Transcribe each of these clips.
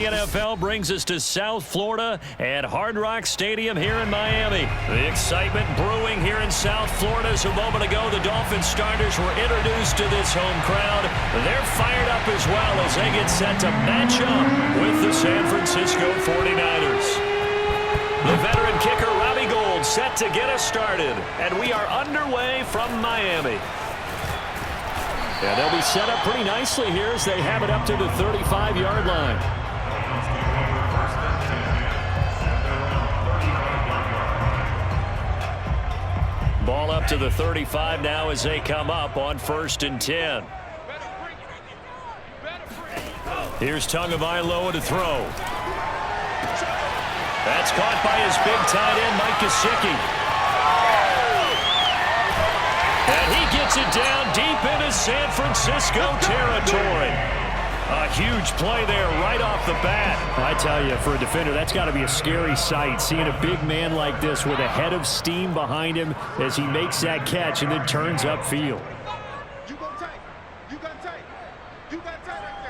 The NFL brings us to South Florida at Hard Rock Stadium here in Miami. The excitement brewing here in South Florida as a moment ago the Dolphins starters were introduced to this home crowd. They're fired up as well as they get set to match up with the San Francisco 49ers. The veteran kicker Robbie Gould set to get us started, and we are underway from Miami. And they'll be set up pretty nicely here as they have it up to the 35-yard line. Ball up to the 35 now as they come up on 1st and 10. Here's Tagovailoa to throw. That's caught by his big tight end, Mike Gesicki. And he gets it down deep into San Francisco territory. A huge play there right off the bat. I tell you, for a defender, that's got to be a scary sight, seeing a big man like this with a head of steam behind him as he makes that catch and then turns upfield. You got tight. You got tight. You got tight right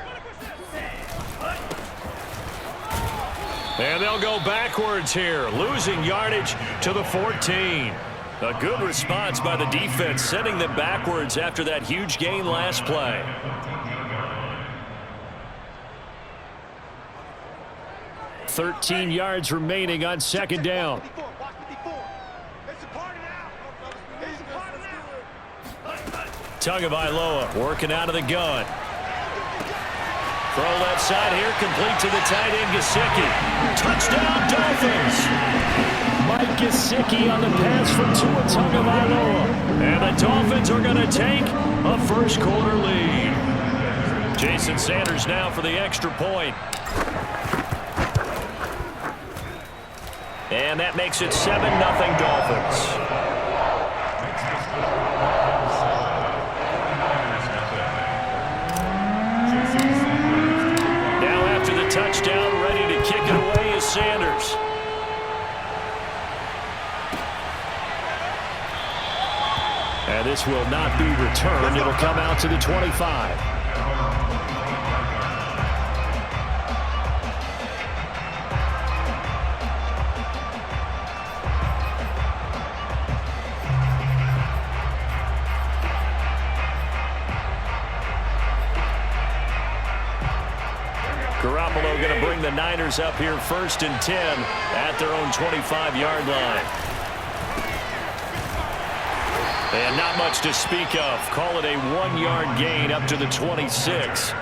there. And they'll go backwards here, losing yardage to the 14. A good response by the defense, sending them backwards after that huge gain last play. $13 yards remaining on 2nd down. Tagovailoa working out of the gun. Throw left side here, complete to the tight end, Gesicki. Touchdown, Dolphins! Mike Gesicki on the pass from Tua Tagovailoa. And the Dolphins are going to take a first-quarter lead. Jason Sanders now for the extra point. And that makes it 7-0 Dolphins. Now after the touchdown, ready to kick it away is Sanders. And this will not be returned. It'll come out to the 25. Garoppolo going to bring the Niners up here 1st and 10 at their own 25-yard line. And not much to speak of. Call it a 1-yard gain up to the 26.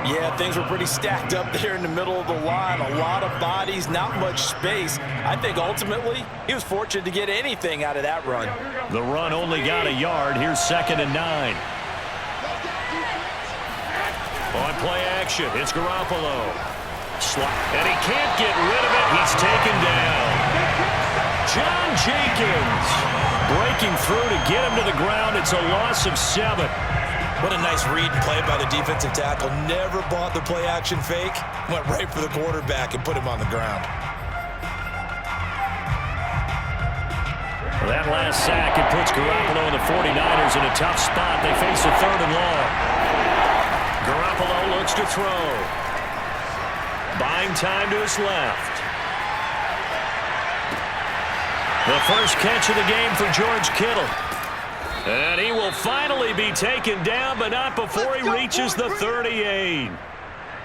Yeah, things were pretty stacked up there in the middle of the line. A lot of bodies, not much space. I think ultimately he was fortunate to get anything out of that run. The run only got a yard. Here's 2nd and 9. On play action, it's Garoppolo. And he can't get rid of it. He's taken down. John Jenkins breaking through to get him to the ground. It's a loss of 7. What a nice read and play by the defensive tackle. Never bought the play action fake. Went right for the quarterback and put him on the ground. Well, that last sack, it puts Garoppolo and the 49ers in a tough spot. They face a 3rd and long. Garoppolo looks to throw. Buying time to his left. The first catch of the game for George Kittle. And he will finally be taken down, but not before he reaches the 38.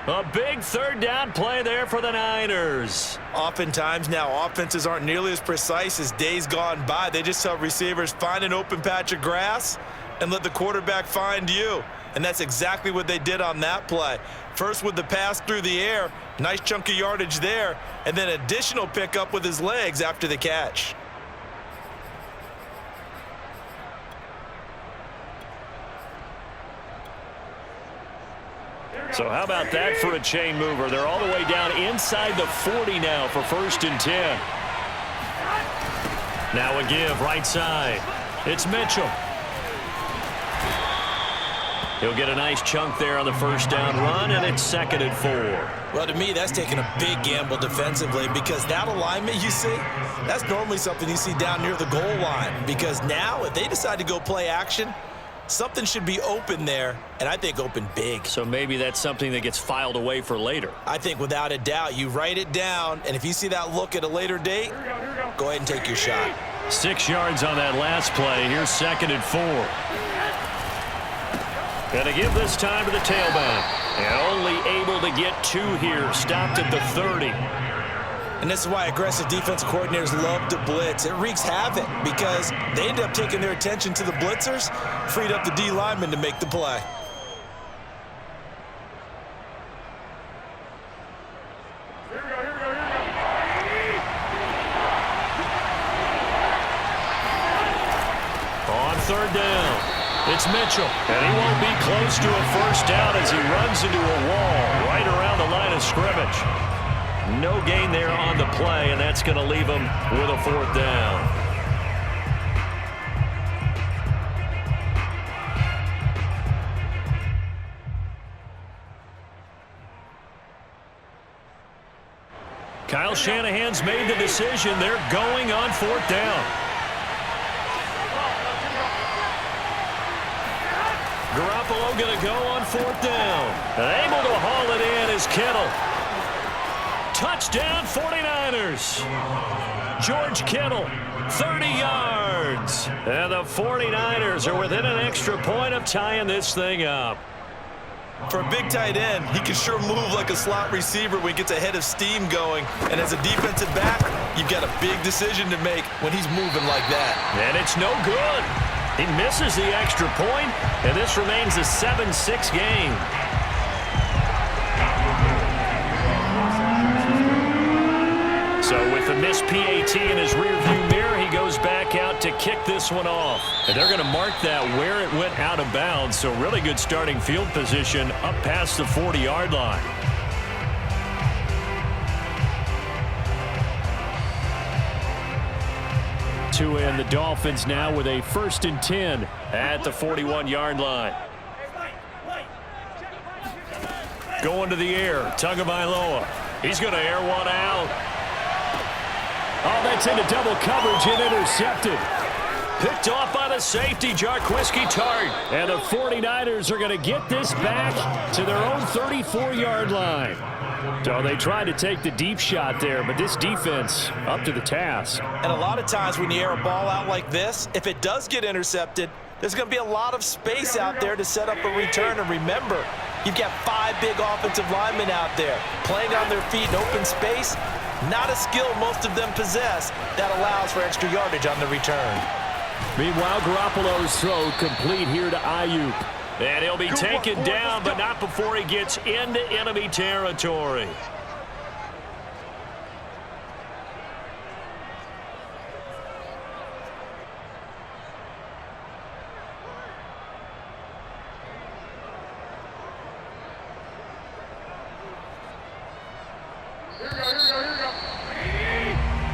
A big 3rd down play there for the Niners. Oftentimes now offenses aren't nearly as precise as days gone by. They just tell receivers, find an open patch of grass and let the quarterback find you. And that's exactly what they did on that play. First with the pass through the air, nice chunk of yardage there, and then additional pickup with his legs after the catch. So how about that for a chain mover? They're all the way down inside the 40 now for 1st and 10. Now a give right side. It's Mitchell. He'll get a nice chunk there on the 1st down run, and it's 2nd and 4. Well, to me, that's taking a big gamble defensively because that alignment you see, that's normally something you see down near the goal line because now if they decide to go play action, Something should be open there, and I think open big. So maybe that's something that gets filed away for later. I think without a doubt, you write it down, and if you see that look at a later date, go ahead and take your shot. 6 yards on that last play. Here's 2nd and 4. Gonna give this time to the tailback. And only able to get 2 here. Stopped at the 30. And this is why aggressive defensive coordinators love to blitz. It wreaks havoc because they end up taking their attention to the blitzers, freed up the D lineman to make the play. On 3rd down, it's Mitchell. And he won't be close to a first down as he runs into a wall right around the line of scrimmage. No gain there on the play, and that's going to leave him with a 4th down. Kyle Shanahan's made the decision. They're going on 4th down. Garoppolo going to go on 4th down. And able to haul it in is Kittle. Touchdown 49ers. George Kittle, 30 yards. And the 49ers are within an extra point of tying this thing up. For a big tight end, he can sure move like a slot receiver when he gets a head of steam going. And as a defensive back, you've got a big decision to make when he's moving like that. And it's no good. He misses the extra point, and this remains a 7-6 game. So with the missed PAT in his rearview mirror, he goes back out to kick this one off. And they're going to mark that where it went out of bounds. So really good starting field position up past the 40-yard line. And the Dolphins now with a 1st and 10 at the 41-yard line. Going to the air, Tagovailoa. He's going to air one out. Oh, that's into double coverage and intercepted. Picked off by the safety, Jarquiski Tart. And the 49ers are going to get this back to their own 34-yard line. So they tried to take the deep shot there, but this defense up to the task. And a lot of times when you air a ball out like this, if it does get intercepted, there's going to be a lot of space out there to set up a return. And remember, you've got 5 big offensive linemen out there playing on their feet in open space. Not a skill most of them possess that allows for extra yardage on the return. Meanwhile, Garoppolo's throw complete here to Ayuk. And he'll be taken down, but not before he gets into enemy territory.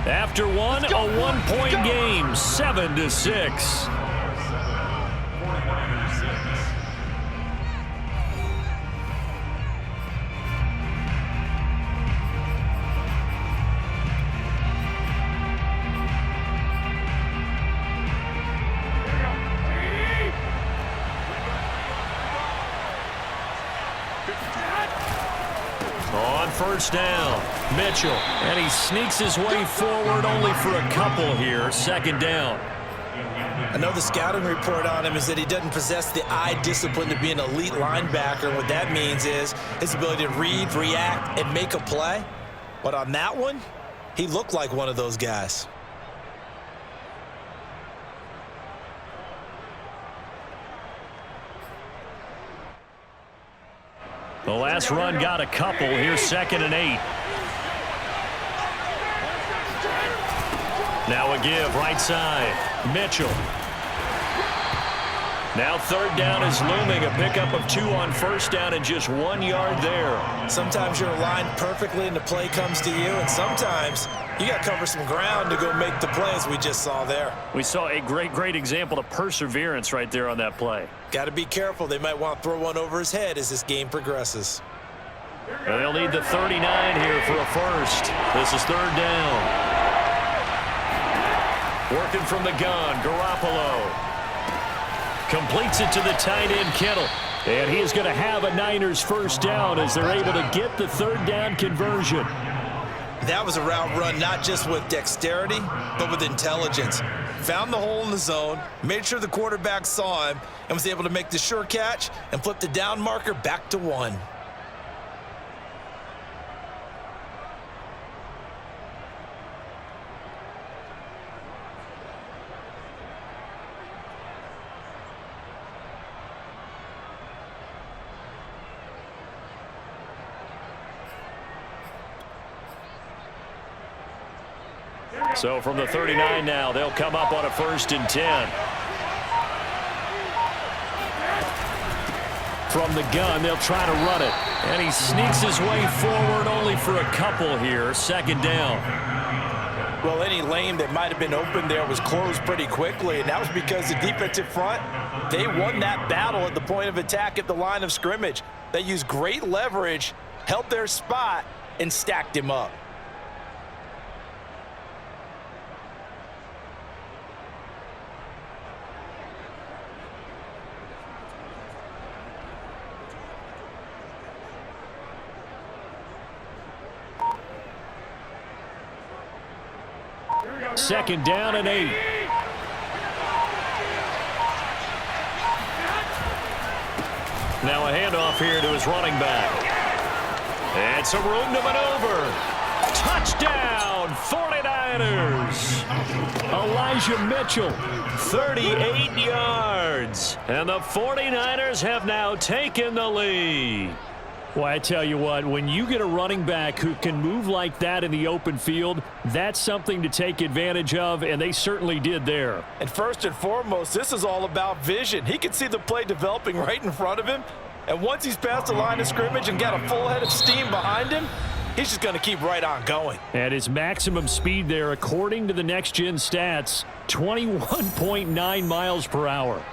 After one, a 1-point game, 7-6. On 1st down, Mitchell, and he sneaks his way forward only for a couple here. 2nd down. I know the scouting report on him is that he doesn't possess the eye discipline to be an elite linebacker. What that means is his ability to read, react, and make a play. But on that one, he looked like one of those guys. The last run got a couple. Here's 2nd and 8. Now a give, right side. Mitchell. Now 3rd down is looming. A pickup of 2 on 1st down and just 1 yard there. Sometimes you're aligned perfectly and the play comes to you, and sometimes you got to cover some ground to go make the play, as we just saw there. We saw a great example of perseverance right there on that play. Got to be careful. They might want to throw one over his head as this game progresses. And they'll need the 39 here for a first. This is 3rd down. Working from the gun, Garoppolo. Completes it to the tight end, Kittle. And he is going to have a Niners first down as they're able to get the third down conversion. That was a route run not just with dexterity, but with intelligence. Found the hole in the zone, made sure the quarterback saw him, and was able to make the sure catch and flip the down marker back to 1. So from the 39 now, they'll come up on a 1st and 10. From the gun, they'll try to run it. And he sneaks his way forward only for a couple here. 2nd down. Well, any lane that might have been open there was closed pretty quickly, and that was because the defensive front, they won that battle at the point of attack at the line of scrimmage. They used great leverage, held their spot, and stacked him up. Second down and 8. Now a handoff here to his running back. And some room to maneuver. Touchdown, 49ers. Elijah Mitchell. 38 yards. And the 49ers have now taken the lead. Well, I tell you what, when you get a running back who can move like that in the open field, that's something to take advantage of, and they certainly did there. And first and foremost, this is all about vision. He can see the play developing right in front of him, and once he's past the line of scrimmage and got a full head of steam behind him, he's just going to keep right on going. And his maximum speed there, according to the next-gen stats, 21.9 miles per hour.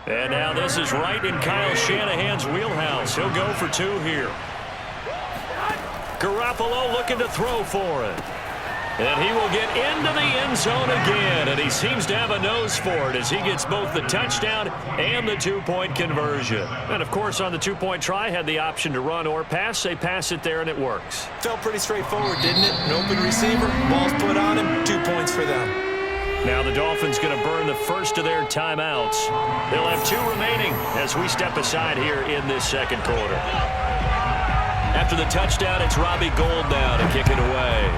And now this is right in Kyle Shanahan's wheelhouse. He'll go for 2 here. Garoppolo looking to throw for it. And he will get into the end zone again. And he seems to have a nose for it as he gets both the touchdown and the 2-point conversion. And, of course, on the 2-point try, had the option to run or pass. They pass it there, and it works. Felt pretty straightforward, didn't it? An open receiver, ball's put on him, 2 points for them. Now the Dolphins going to burn the first of their timeouts. They'll have 2 remaining as we step aside here in this 2nd quarter. After the touchdown, it's Robbie Gould now to kick it away.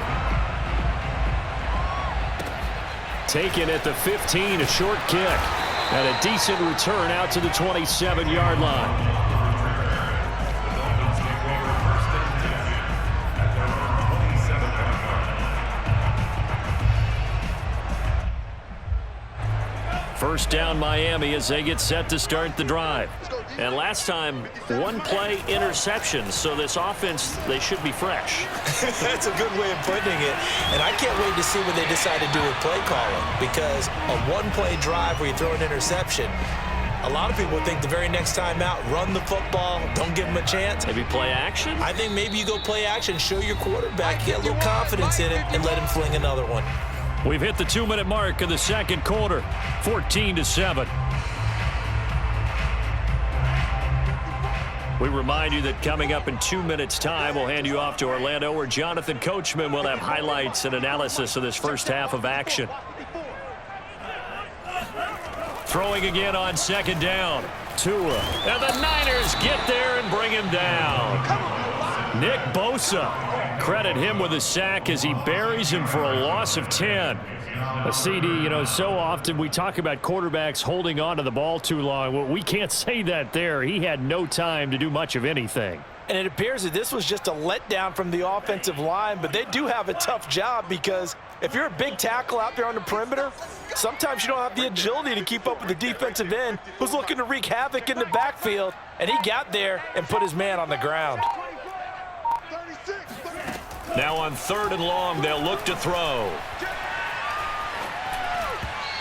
Taken at the 15, a short kick. And a decent return out to the 27-yard line. First down Miami as they get set to start the drive. And last time, 1-play interception, so this offense, they should be fresh. That's a good way of putting it. And I can't wait to see what they decide to do with play calling, because a 1-play drive where you throw an interception, a lot of people think the very next time out, run the football, don't give him a chance. Maybe play action? I think maybe you go play action, show your quarterback, get a little confidence in him, and let him fling another one. We've hit the 2-minute mark of the 2nd quarter, 14-7. We remind you that coming up in 2 minutes' time, we'll hand you off to Orlando, where Jonathan Coachman will have highlights and analysis of this first half of action. Throwing again on 2nd down. Tua. And the Niners get there and bring him down. Nick Bosa. Credit him with a sack as he buries him for a loss of 10. A CD, you know, so often we talk about quarterbacks holding on to the ball too long. Well, we can't say that there. He had no time to do much of anything. And it appears that this was just a letdown from the offensive line, but they do have a tough job, because if you're a big tackle out there on the perimeter, sometimes you don't have the agility to keep up with the defensive end who's looking to wreak havoc in the backfield, and he got there and put his man on the ground. Now on 3rd and long, they'll look to throw.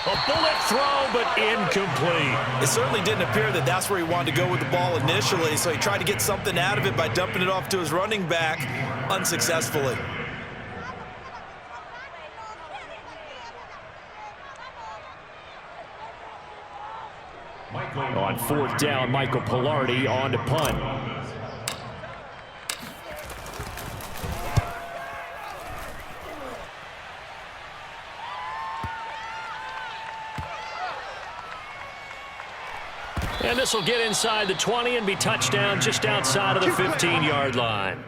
A bullet throw, but incomplete. It certainly didn't appear that that's where he wanted to go with the ball initially, so he tried to get something out of it by dumping it off to his running back unsuccessfully. On fourth down, Michael Pilardi on to punt. And this will get inside the 20 and be touchdown just outside of the 15-yard line.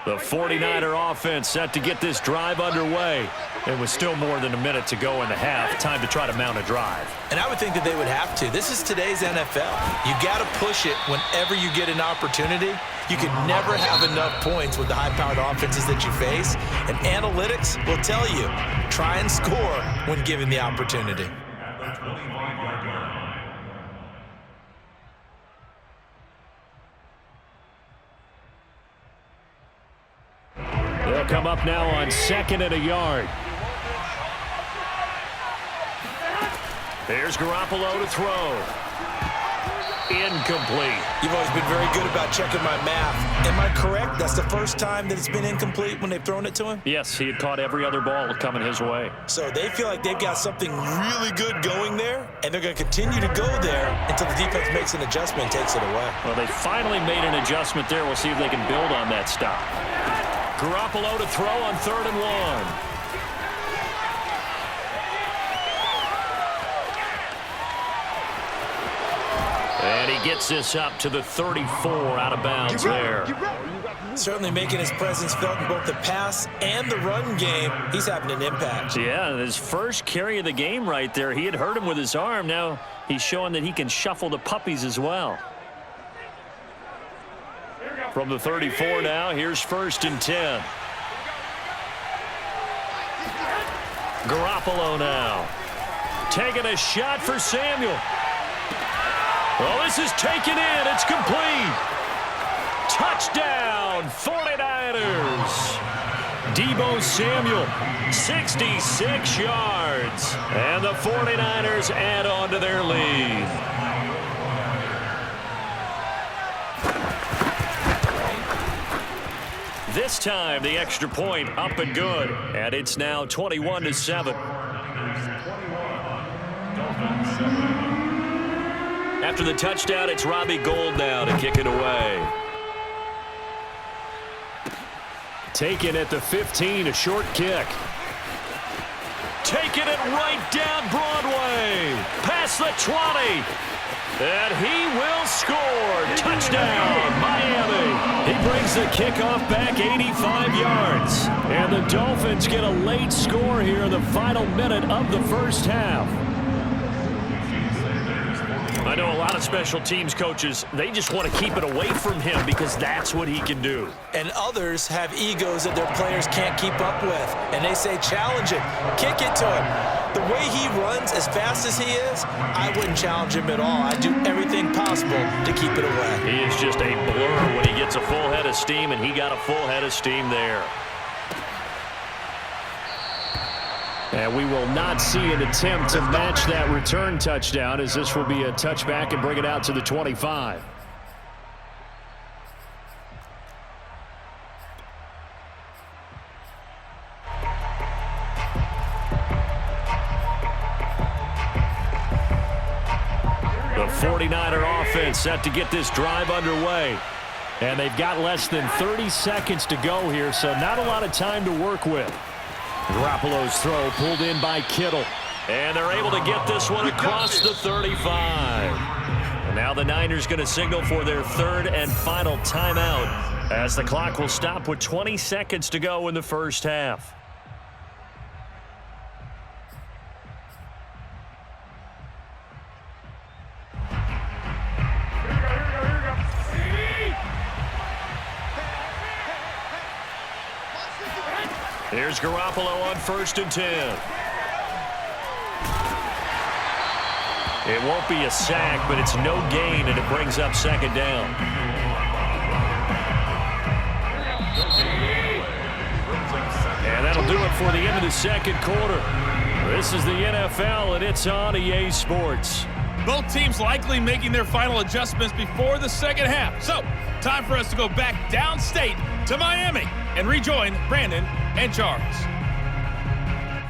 The 49er offense set to get this drive underway. And with still more than a minute to go in the half, time to try to mount a drive. And I would think that they would have to. This is today's NFL. You got to push it whenever you get an opportunity. You can never have enough points with the high-powered offenses that you face. And analytics will tell you, try and score when given the opportunity. They'll come up now on 2nd and a yard. There's Garoppolo to throw. Incomplete. You've always been very good about checking my math. Am I correct? That's the first time that it's been incomplete when they've thrown it to him? Yes, he had caught every other ball coming his way. So they feel like they've got something really good going there, and they're going to continue to go there until the defense makes an adjustment and takes it away. Well, they finally made an adjustment there. We'll see if they can build on that stop. Garoppolo to throw on 3rd and 1. And he gets this up to the 34 out of bounds there. Certainly making his presence felt in both the pass and the run game. He's having an impact. Yeah, his first carry of the game right there. He had hurt him with his arm. Now he's showing that he can shuffle the puppies as well. From the 34 now, here's 1st and 10. Garoppolo now. Taking a shot for Samuel. Well, this is taken in. It's complete. Touchdown, 49ers. Deebo Samuel, 66 yards. And the 49ers add on to their lead. This time, the extra point up and good. And it's now 21-7. After the touchdown, it's Robbie Gould now to kick it away. Taken at the 15, a short kick. Taking it right down Broadway. Past the 20. And he will score. Touchdown, Miami. He brings the kickoff back 85 yards. And the Dolphins get a late score here in the final minute of the first half. I know a lot of special teams coaches, they just want to keep it away from him because that's what he can do. And others have egos that their players can't keep up with. And they say, challenge him, kick it to him. The way he runs as fast as he is, I wouldn't challenge him at all. I'd do everything possible to keep it away. He is just a blur when he gets a full head of steam, and he got a full head of steam there. And we will not see an attempt to match that return touchdown, as this will be a touchback and bring it out to the 25. The 49er offense set to get this drive underway. And they've got less than 30 seconds to go here, so not a lot of time to work with. Garoppolo's throw pulled in by Kittle. And they're able to get this one across the 35. And now the Niners going to signal for their 3rd and final timeout as the clock will stop with 20 seconds to go in the first half. Here's Garoppolo on 1st and 10. It won't be a sack, but it's no gain, and it brings up second down. And that'll do it for the end of the second quarter. This is the NFL, and it's on EA Sports. Both teams likely making their final adjustments before the second half. So, time for us to go back downstate to Miami and rejoin Brandon and Charles.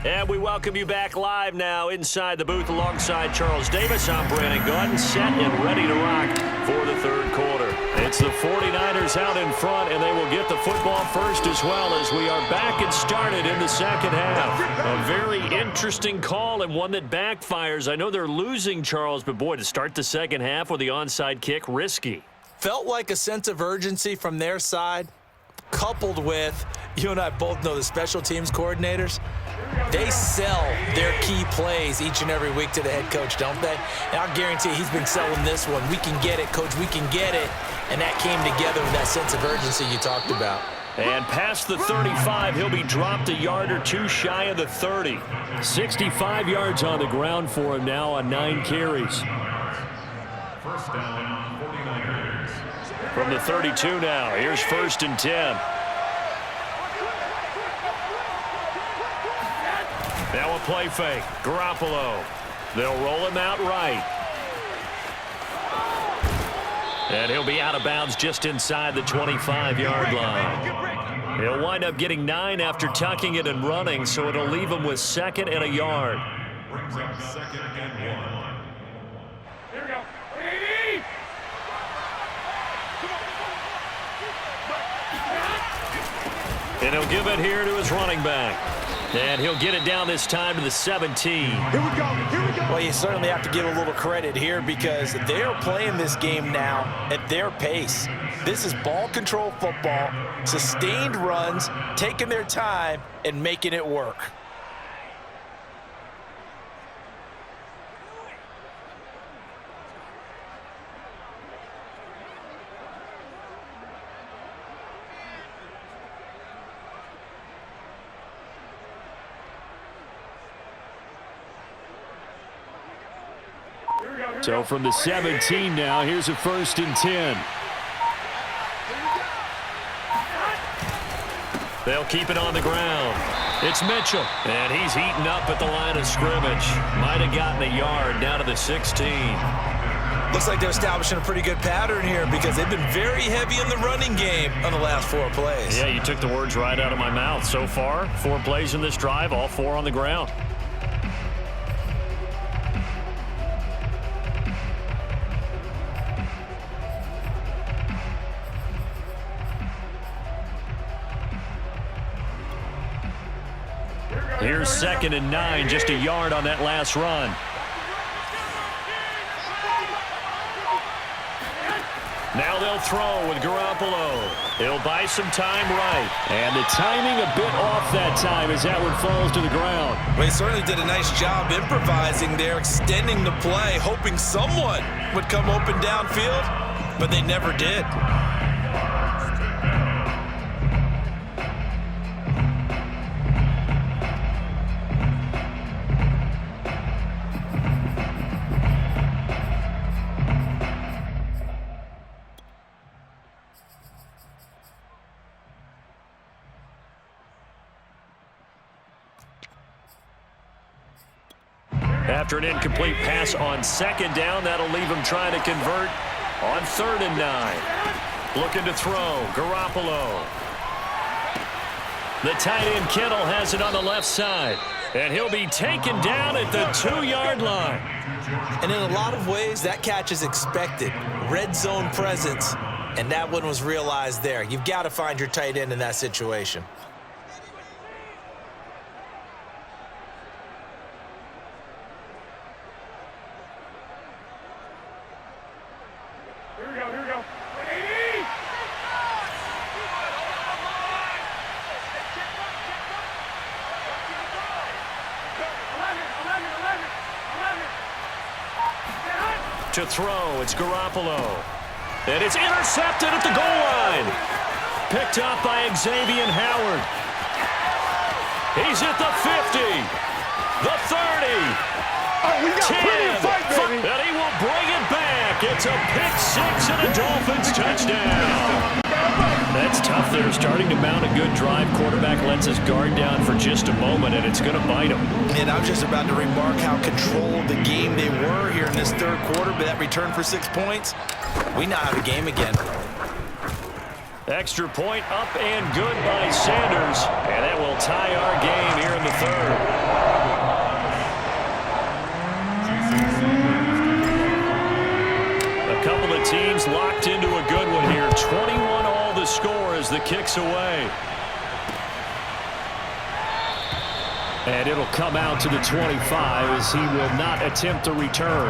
And we welcome you back live now inside the booth alongside Charles Davis. I'm Brandon Gaudin, set and ready to rock for the third quarter. It's the 49ers out in front, and they will get the football first as well as we are back and started in the second half. A very interesting call and one that backfires. I know they're losing, Charles, but boy, to start the second half with the onside kick, risky. Felt like a sense of urgency from their side, coupled with, you and I both know the special teams coordinators, they sell their key plays each and every week to the head coach, don't they? And I'll guarantee he's been selling this one. We can get it, coach, we can get it. And that came together with that sense of urgency you talked about. And past the 35, he'll be dropped a yard or two shy of the 30. 65 yards on the ground for him now on 9 carries. First down, 49ers. From the 32 now, here's 1st and 10. Now a play fake. Garoppolo. They'll roll him out right. And he'll be out of bounds just inside the 25-yard line. He'll wind up getting 9 after tucking it and running, so it'll leave him with 2nd and a yard. Brings up 2nd and 1. Here we go. And he'll give it here to his running back. And he'll get it down this time to the 17. Here we go. Here we go. Well, you certainly have to give a little credit here because they're playing this game now at their pace. This is ball control football, sustained runs, taking their time and making it work. So from the 17 now, here's a 1st and 10. They'll keep it on the ground. It's Mitchell. And he's heating up at the line of scrimmage. Might have gotten a yard down to the 16. Looks like they're establishing a pretty good pattern here because they've been very heavy in the running game on the last 4 plays. Yeah, you took the words right out of my mouth. So far, 4 plays in this drive, all 4 on the ground. Here's 2nd and 9, just a yard on that last run. Now they'll throw with Garoppolo. He'll buy some time right. And the timing a bit off that time as that one falls to the ground. Well, he certainly did a nice job improvising there, extending the play, hoping someone would come open downfield, but they never did. After an incomplete pass on 2nd down, that'll leave him trying to convert on 3rd and 9. Looking to throw, Garoppolo. The tight end Kittle has it on the left side. And he'll be taken down at the 2-yard line. And in a lot of ways, that catch is expected. Red zone presence, and that one was realized there. You've got to find your tight end in that situation. To throw, it's Garoppolo. And it's intercepted at the goal line. Picked up by Xavier Howard. He's at the 50, the 30, we got plenty of fight, baby. And he will bring it back. It's a pick-6 and a Dolphins touchdown. That's tough there. Starting to mount a good drive. Quarterback lets his guard down for just a moment, and it's going to bite him. And I'm just about to remark how controlled the game they were here in this third quarter, but that return for 6 points, we now have a game again. Extra point up and good by Sanders, and that will tie our game here in the third. A couple of teams locked into a good one here. 21 all the score as the kick's away. And it'll come out to the 25 as he will not attempt a return.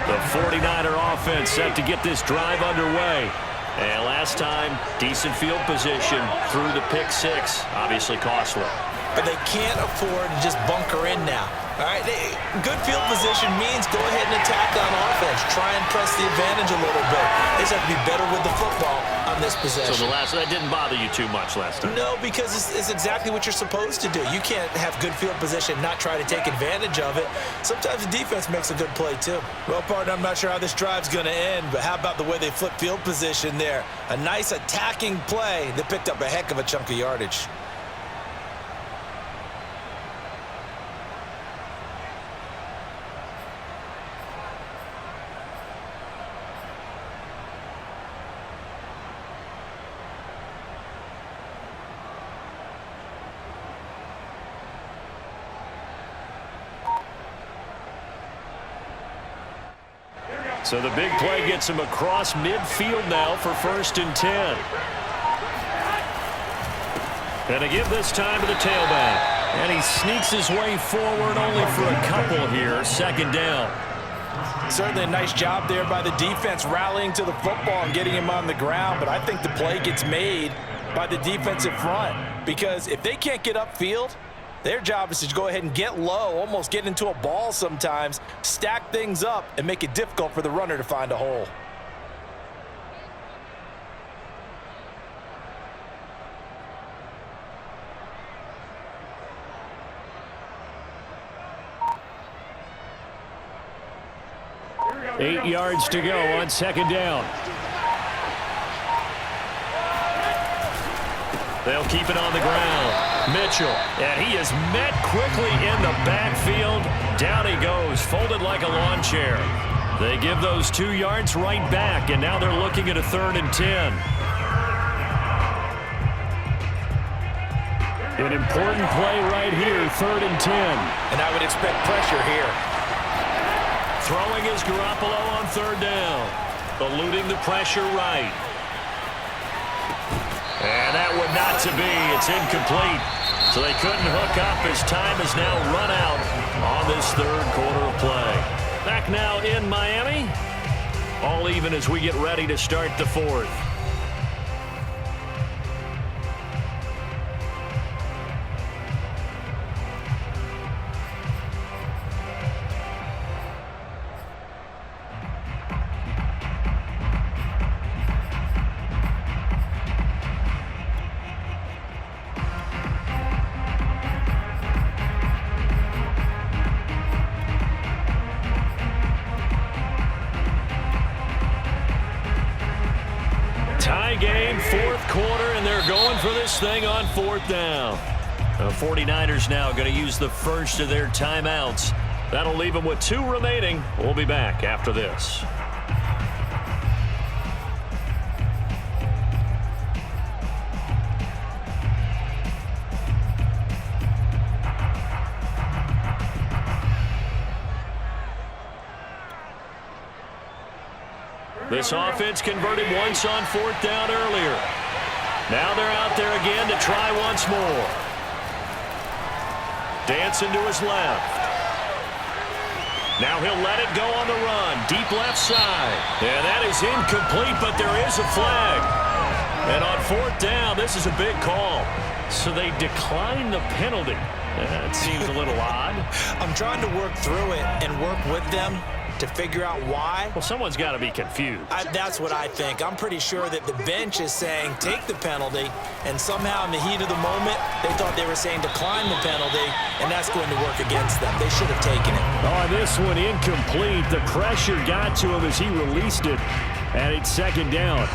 The 49er offense set to get this drive underway. And last time, decent field position through the pick-6. Obviously costly. But they can't afford to just bunker in now. All right, good field position means go ahead and attack on offense. Try and press the advantage a little bit. They just have to be better with the football on this possession. So that didn't bother you too much last time? No, because it's exactly what you're supposed to do. You can't have good field position, not try to take advantage of it. Sometimes the defense makes a good play too. Well, partner, I'm not sure how this drive's going to end, but how about the way they flip field position there? A nice attacking play that picked up a heck of a chunk of yardage. So the big play gets him across midfield now for 1st and 10. And to give this time to the tailback. And he sneaks his way forward only for a couple here. 2nd down. Certainly a nice job there by the defense rallying to the football and getting him on the ground. But I think the play gets made by the defensive front. Because if they can't get upfield, their job is to go ahead and get low, almost get into a ball sometimes, stack things up, and make it difficult for the runner to find a hole. Eight yards to go on 2nd down. They'll keep it on the ground. Mitchell, and he is met quickly in the backfield. Down he goes, folded like a lawn chair. They give those 2 yards right back, and now they're looking at a 3rd and 10. An important play right here, 3rd and 10. And I would expect pressure here. Throwing is Garoppolo on 3rd down. Eluding the pressure right. And that would not to be. It's incomplete. So they couldn't hook up as time has now run out on this 3rd quarter of play. Back now in Miami. All even as we get ready to start the 4th. Tie game, 4th quarter, and they're going for this thing on 4th down. The 49ers now going to use the first of their timeouts. That'll leave them with 2 remaining. We'll be back after this. This offense converted once on 4th down earlier. Now they're out there again to try once more. Dancing to his left. Now he'll let it go on the run. Deep left side. And that is incomplete, but there is a flag. And on 4th down, this is a big call. So they decline the penalty. That seems a little odd. I'm trying to work through it and work with them. to figure out why. Well, someone's got to be confused. That's what I think. I'm pretty sure that the bench is saying take the penalty, and somehow in the heat of the moment, they thought they were saying decline the penalty, and that's going to work against them. They should have taken it. Oh, this one incomplete. The pressure got to him as he released it, and it's second down.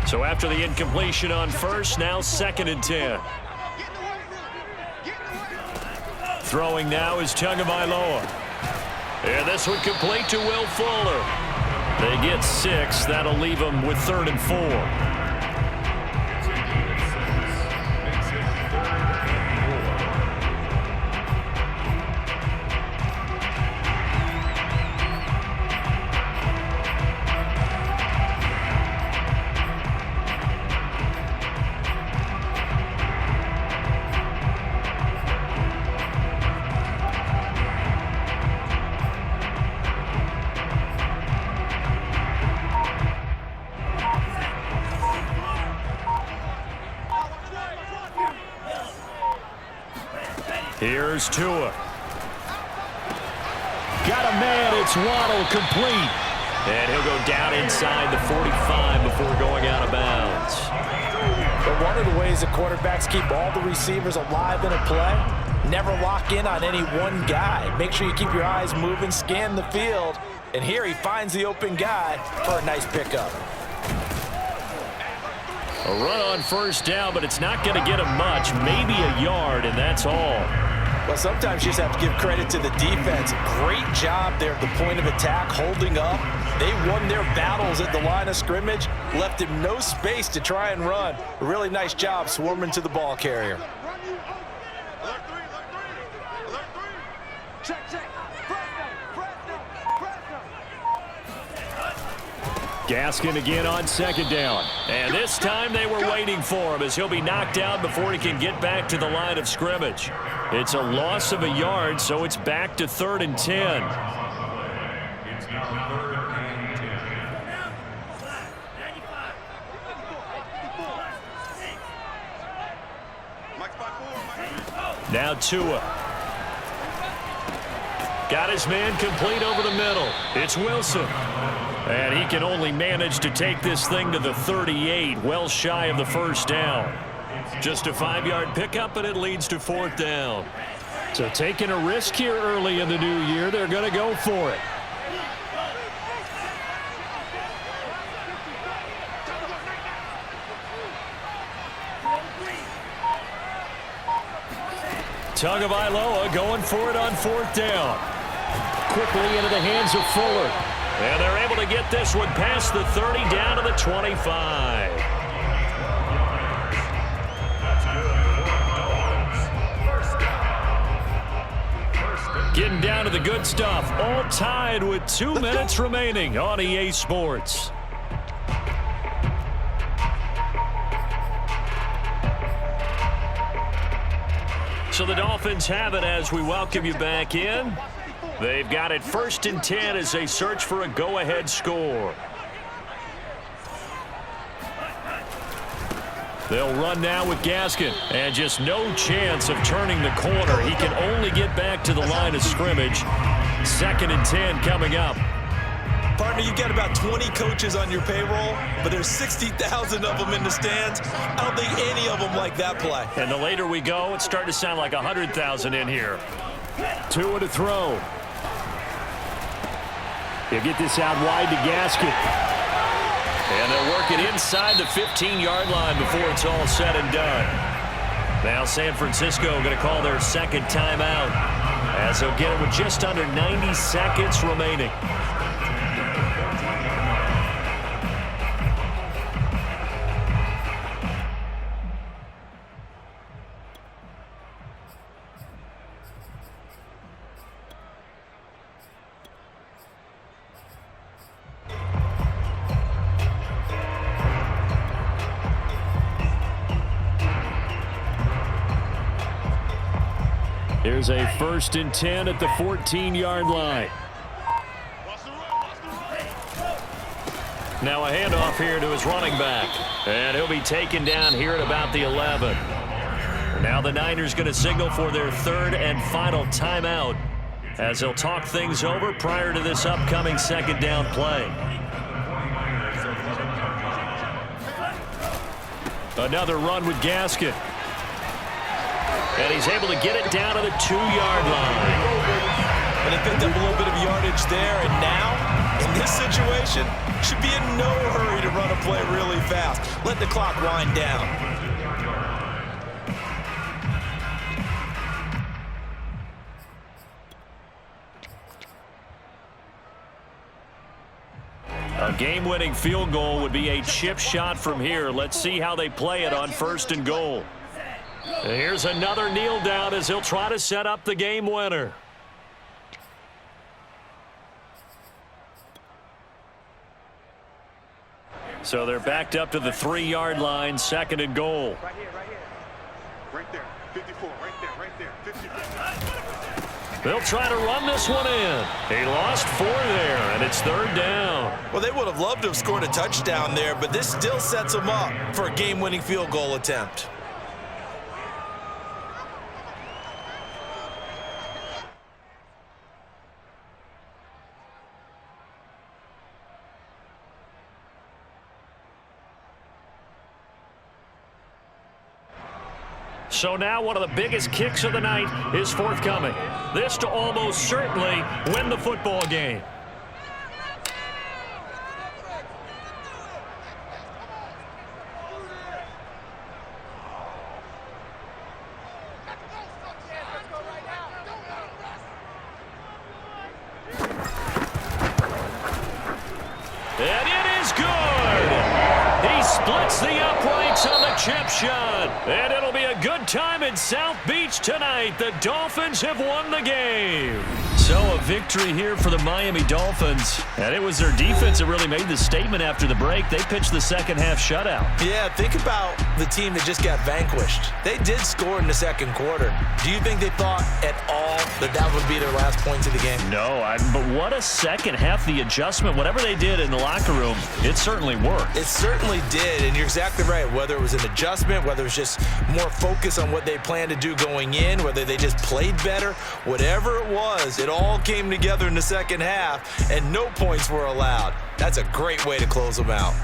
So after the incompletion on first, now 2nd and 10. Throwing now is Tagovailoa. And this one complete to Will Fuller. They get 6. That'll leave them with 3rd and 4. Here's Tua. Got a man. It's Waddle, complete. And he'll go down inside the 45 before going out of bounds. But one of the ways the quarterbacks keep all the receivers alive in a play, never lock in on any one guy. Make sure you keep your eyes moving, scan the field. And here he finds the open guy for a nice pickup. A run on first down, but it's not going to get him much. Maybe a yard, and that's all. Well, sometimes you just have to give credit to the defense. Great job there at the point of attack, holding up. They won their battles at the line of scrimmage, left him no space to try and run. A really nice job swarming to the ball carrier. Gaskin again on 2nd down. And this time they were waiting for him as he'll be knocked down before he can get back to the line of scrimmage. It's a loss of a yard, so it's back to 3rd and 10. Now Tua. Got his man complete over the middle. It's Wilson. And he can only manage to take this thing to the 38, well shy of the first down. Just a 5-yard pickup, and it leads to 4th down. So taking a risk here early in the new year, they're going to go for it. Tagovailoa going for it on 4th down. Quickly into the hands of Fuller. And they're able to get this one past the 30 down to the 25. Getting down to the good stuff. All tied with 2 minutes remaining on EA Sports. So the Dolphins have it as we welcome you back in. They've got it 1st and 10 as they search for a go-ahead score. They'll run now with Gaskin, and just no chance of turning the corner. He can only get back to the line of scrimmage. 2nd and 10 coming up. Partner, you've got about 20 coaches on your payroll, but there's 60,000 of them in the stands. I don't think any of them like that play. And the later we go, it's starting to sound like 100,000 in here. Tua to throw. He'll get this out wide to Gaskin. And they'll work it inside the 15-yard line before it's all said and done. Now San Francisco going to call their 2nd timeout as they'll get it with just under 90 seconds remaining. Here's a 1st and 10 at the 14-yard line. Now a handoff here to his running back. And he'll be taken down here at about the 11. Now the Niners going to signal for their third and final timeout as they'll talk things over prior to this upcoming second down play. Another run with Gaskin. And he's able to get it down to the 2-yard line. And they picked up a little bit of yardage there, and now, in this situation, should be in no hurry to run a play really fast. Let the clock wind down. A game-winning field goal would be a chip shot from here. Let's see how they play it on 1st and goal. Here's another kneel down as he'll try to set up the game winner. So they're backed up to the 3-yard line, 2nd and goal. Right here, right here. Right there. 54. Right there. 54. They'll try to run this one in. He lost 4 there, and it's 3rd down. Well, they would have loved to have scored a touchdown there, but this still sets them up for a game-winning field goal attempt. So now one of the biggest kicks of the night is forthcoming. This to almost certainly win the football game. And it is good. He splits the uprights on the chip shot. And it'll be a good time in South Beach tonight. The Dolphins have won the game. So a victory here for the Miami Dolphins. And it was their defense that really made the statement after the break. They pitched the second half shutout. Yeah, think about the team that just got vanquished. They did score in the second quarter. Do you think they thought at all that that would be their last points of the game? No, but what a second half. The adjustment, whatever they did in the locker room, it certainly worked. It certainly did, and you're exactly right. Whether it was an adjustment, whether it was just more focus on what they planned to do going in, whether they just played better, whatever it was, it all came together in the second half, and no points were allowed. That's a great way to close them out.